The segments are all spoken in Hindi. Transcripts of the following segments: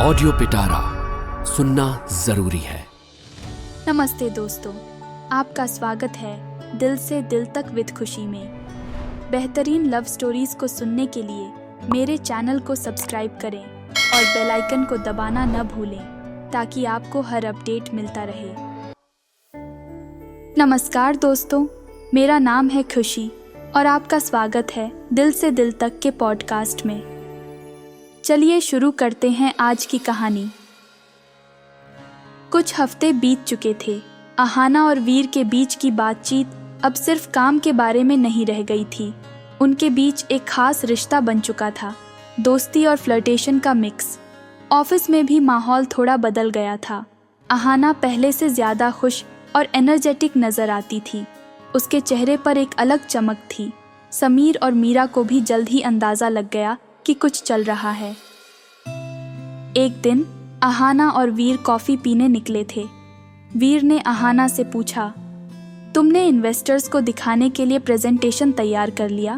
ऑडियो पिटारा सुनना जरूरी है। नमस्ते दोस्तों, आपका स्वागत है दिल से दिल तक विद खुशी में। बेहतरीन लव स्टोरीज को सुनने के लिए मेरे चैनल को सब्सक्राइब करें और बेल आइकन को दबाना न भूलें ताकि आपको हर अपडेट मिलता रहे। नमस्कार दोस्तों, मेरा नाम है खुशी और आपका स्वागत है दिल से दिल तक के पॉडकास्ट में। चलिए शुरू करते हैं आज की कहानी। कुछ हफ्ते बीत चुके थे। अहाना और वीर के बीच की बातचीत अब सिर्फ काम के बारे में नहीं रह गई थी। उनके बीच एक खास रिश्ता बन चुका था, दोस्ती और फ्लर्टेशन का मिक्स। ऑफिस में भी माहौल थोड़ा बदल गया था। अहाना पहले से ज़्यादा खुश और एनर्जेटिक नज़र आती थी। उसके चेहरे पर एक अलग चमक थी। समीर और मीरा को भी जल्द ही अंदाज़ा लग गया कि कुछ चल रहा है। एक दिन अहाना और वीर कॉफ़ी पीने निकले थे। वीर ने अहाना से पूछा, तुमने इन्वेस्टर्स को दिखाने के लिए प्रेजेंटेशन तैयार कर लिया?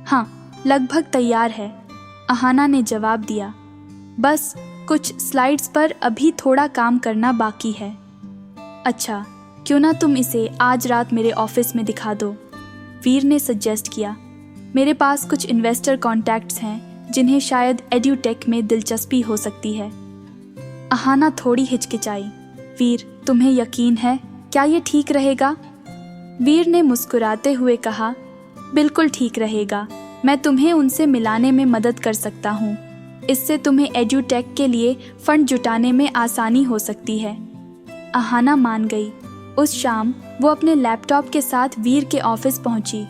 हाँ, लगभग तैयार है, अहाना ने जवाब दिया। बस कुछ स्लाइड्स पर अभी थोड़ा काम करना बाकी है। अच्छा, क्यों ना तुम इसे आज रात मेरे ऑफिस में दिखा दो, वीर ने सजेस्ट किया। मेरे पास कुछ इन्वेस्टर कॉन्टैक्ट्स हैं जिन्हें शायद एड्यूटेक में दिलचस्पी हो सकती है। अहाना थोड़ी हिचकिचाई। वीर, तुम्हें यकीन है क्या ये ठीक रहेगा? वीर ने मुस्कुराते हुए कहा, बिल्कुल ठीक रहेगा। मैं तुम्हें उनसे मिलाने में मदद कर सकता हूँ। इससे तुम्हें एड्यूटेक के लिए फंड जुटाने में आसानी हो सकती है। अहाना मान गई। उस शाम वो अपने लैपटॉप के साथ वीर के ऑफिस पहुंची।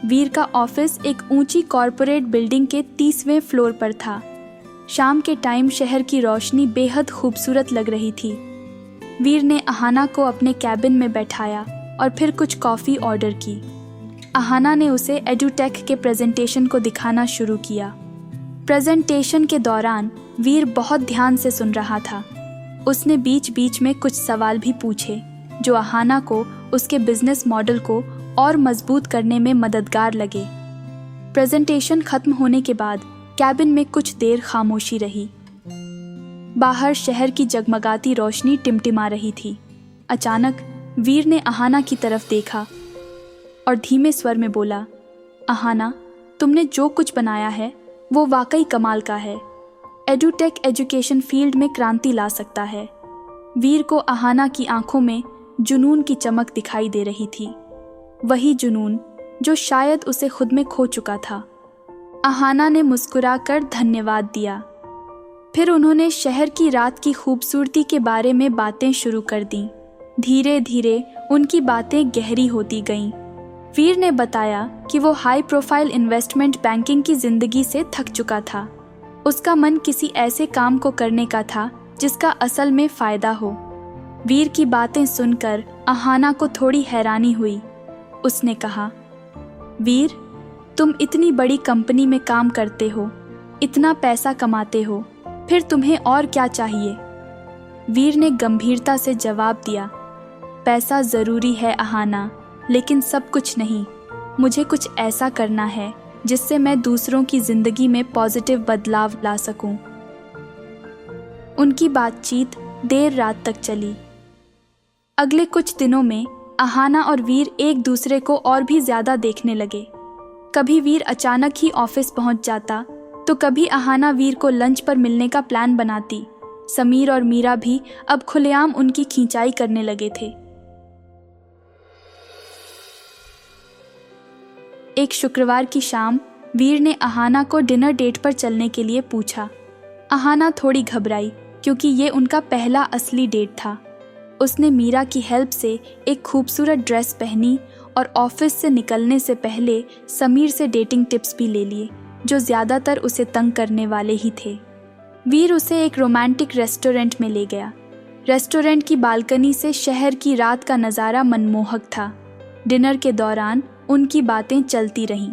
वीर का ऑफिस एक ऊंची कॉरपोरेट बिल्डिंग के 30वें फ्लोर पर था। शाम के टाइम शहर की रोशनी बेहद खूबसूरत लग रही थी। वीर ने अहाना को अपने कैबिन में बैठाया और फिर कुछ कॉफ़ी ऑर्डर की। अहाना ने उसे एड्यूटेक के प्रेजेंटेशन को दिखाना शुरू किया। प्रेजेंटेशन के दौरान वीर बहुत ध्यान से सुन रहा था। उसने बीच बीच में कुछ सवाल भी पूछे जो अहाना को उसके बिजनेस मॉडल को और मजबूत करने में मददगार लगे। प्रेजेंटेशन खत्म होने के बाद कैबिन में कुछ देर खामोशी रही। बाहर शहर की जगमगाती रोशनी टिमटिमा रही थी। अचानक वीर ने अहाना की तरफ देखा और धीमे स्वर में बोला, अहाना, तुमने जो कुछ बनाया है वो वाकई कमाल का है। एड्यूटेक एजुकेशन फील्ड में क्रांति ला सकता है। वीर को अहाना की आंखों में जुनून की चमक दिखाई दे रही थी, वही जुनून जो शायद उसे खुद में खो चुका था। अहाना ने मुस्कुराकर धन्यवाद दिया। फिर उन्होंने शहर की रात की खूबसूरती के बारे में बातें शुरू कर दीं। धीरे धीरे उनकी बातें गहरी होती गईं। वीर ने बताया कि वो हाई प्रोफाइल इन्वेस्टमेंट बैंकिंग की जिंदगी से थक चुका था। उसका मन किसी ऐसे काम को करने का था जिसका असल में फ़ायदा हो। वीर की बातें सुनकर अहाना को थोड़ी हैरानी हुई। उसने कहा, वीर, तुम इतनी बड़ी कंपनी में काम करते हो, इतना पैसा कमाते हो, फिर तुम्हें और क्या चाहिए? वीर ने गंभीरता से जवाब दिया, पैसा ज़रूरी है अहाना, लेकिन सब कुछ नहीं। मुझे कुछ ऐसा करना है जिससे मैं दूसरों की ज़िंदगी में पॉजिटिव बदलाव ला सकूं। उनकी बातचीत देर रात तक चली। अगले कुछ दिनों में अहाना और वीर एक दूसरे को और भी ज़्यादा देखने लगे। कभी वीर अचानक ही ऑफिस पहुंच जाता तो कभी अहाना वीर को लंच पर मिलने का प्लान बनाती। समीर और मीरा भी अब खुलेआम उनकी खींचाई करने लगे थे। एक शुक्रवार की शाम वीर ने अहाना को डिनर डेट पर चलने के लिए पूछा। अहाना थोड़ी घबराई क्योंकि ये उनका पहला असली डेट था। उसने मीरा की हेल्प से एक खूबसूरत ड्रेस पहनी और ऑफिस से निकलने से पहले समीर से डेटिंग टिप्स भी ले लिए जो ज़्यादातर उसे तंग करने वाले ही थे। वीर उसे एक रोमांटिक रेस्टोरेंट में ले गया। रेस्टोरेंट की बालकनी से शहर की रात का नज़ारा मनमोहक था। डिनर के दौरान उनकी बातें चलती रहीं।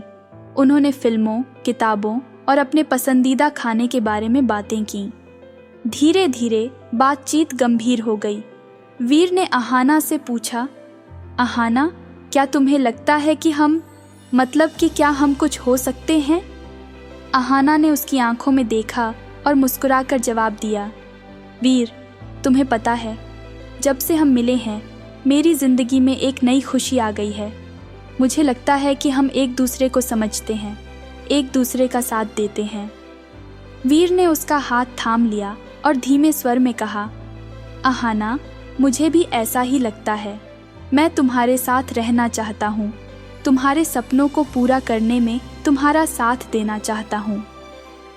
उन्होंने फिल्मों, किताबों और अपने पसंदीदा खाने के बारे में बातें कीं। धीरे धीरे बातचीत गंभीर हो गई। वीर ने अहाना से पूछा, अहाना, क्या तुम्हें लगता है कि क्या हम कुछ हो सकते हैं? अहाना ने उसकी आंखों में देखा और मुस्कुराकर जवाब दिया, वीर, तुम्हें पता है, जब से हम मिले हैं मेरी ज़िंदगी में एक नई खुशी आ गई है। मुझे लगता है कि हम एक दूसरे को समझते हैं, एक दूसरे का साथ देते हैं। वीर ने उसका हाथ थाम लिया और धीमे स्वर में कहा, अहाना, मुझे भी ऐसा ही लगता है। मैं तुम्हारे साथ रहना चाहता हूँ, तुम्हारे सपनों को पूरा करने में तुम्हारा साथ देना चाहता हूँ।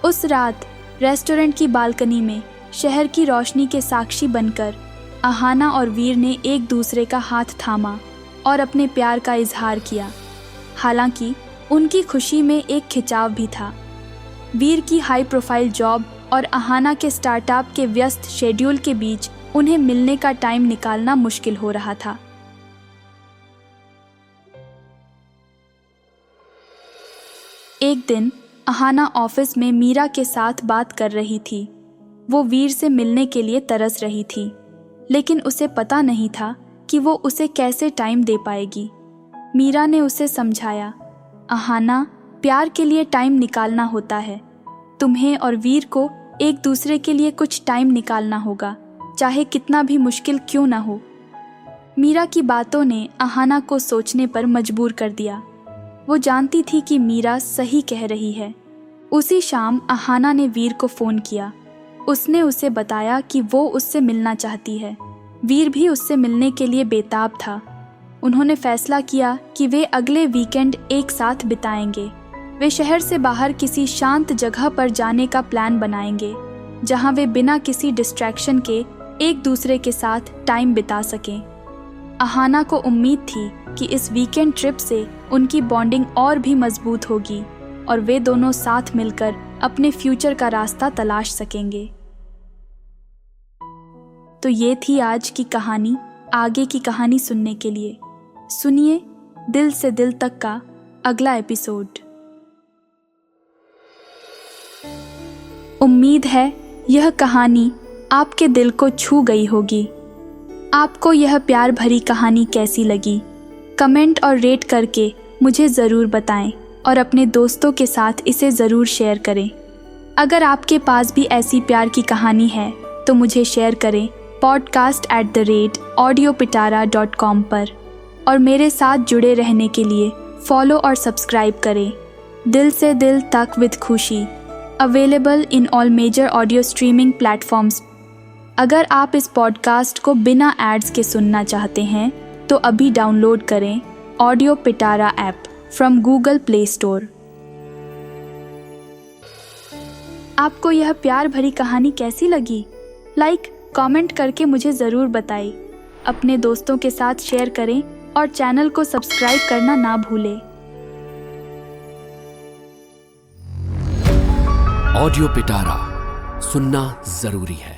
उस रात रेस्टोरेंट की बालकनी में शहर की रोशनी के साक्षी बनकर अहाना और वीर ने एक दूसरे का हाथ थामा और अपने प्यार का इजहार किया। हालांकि उनकी खुशी में एक खिंचाव भी था। वीर की हाई प्रोफाइल जॉब और अहाना के स्टार्टअप के व्यस्त शेड्यूल के बीच उन्हें मिलने का टाइम निकालना मुश्किल हो रहा था। एक दिन अहाना ऑफिस में मीरा के साथ बात कर रही थी। वो वीर से मिलने के लिए तरस रही थी, लेकिन उसे पता नहीं था कि वो उसे कैसे टाइम दे पाएगी। मीरा ने उसे समझाया, अहाना, प्यार के लिए टाइम निकालना होता है। तुम्हें और वीर को एक दूसरे के लिए कुछ टाइम निकालना होगा, चाहे कितना भी मुश्किल क्यों ना हो। मीरा की बातों ने अहाना को सोचने पर मजबूर कर दिया। वो जानती थी कि मीरा सही कह रही है। उसी शाम अहाना ने वीर को फ़ोन किया। उसने उसे बताया कि वो उससे मिलना चाहती है। वीर भी उससे मिलने के लिए बेताब था। उन्होंने फैसला किया कि वे अगले वीकेंड एक साथ बिताएंगे। वे शहर से बाहर किसी शांत जगह पर जाने का प्लान बनाएंगे, जहां वे बिना किसी डिस्ट्रैक्शन के एक दूसरे के साथ टाइम बिता सकें। अहाना को उम्मीद थी कि इस वीकेंड ट्रिप से उनकी बॉन्डिंग और भी मजबूत होगी और वे दोनों साथ मिलकर अपने फ्यूचर का रास्ता तलाश सकेंगे। तो ये थी आज की कहानी। आगे की कहानी सुनने के लिए सुनिए दिल से दिल तक का अगला एपिसोड। उम्मीद है यह कहानी आपके दिल को छू गई होगी। आपको यह प्यार भरी कहानी कैसी लगी? कमेंट और रेट करके मुझे ज़रूर बताएं और अपने दोस्तों के साथ इसे ज़रूर शेयर करें। अगर आपके पास भी ऐसी प्यार की कहानी है तो मुझे शेयर करें podcast@audiopitara.com पर। और मेरे साथ जुड़े रहने के लिए फॉलो और सब्सक्राइब करें। दिल से दिल तक विद खुशी, available in all major audio streaming platforms. अगर आप इस पॉडकास्ट को बिना एड्स के सुनना चाहते हैं तो अभी डाउनलोड करें audio Pitara app from Google play store. आपको यह प्यार भरी कहानी कैसी लगी? कमेंट करके मुझे ज़रूर बताएं। अपने दोस्तों के साथ शेयर करें और चैनल को सब्सक्राइब करना ना भूलें। ऑडियो पिटारा सुनना जरूरी है।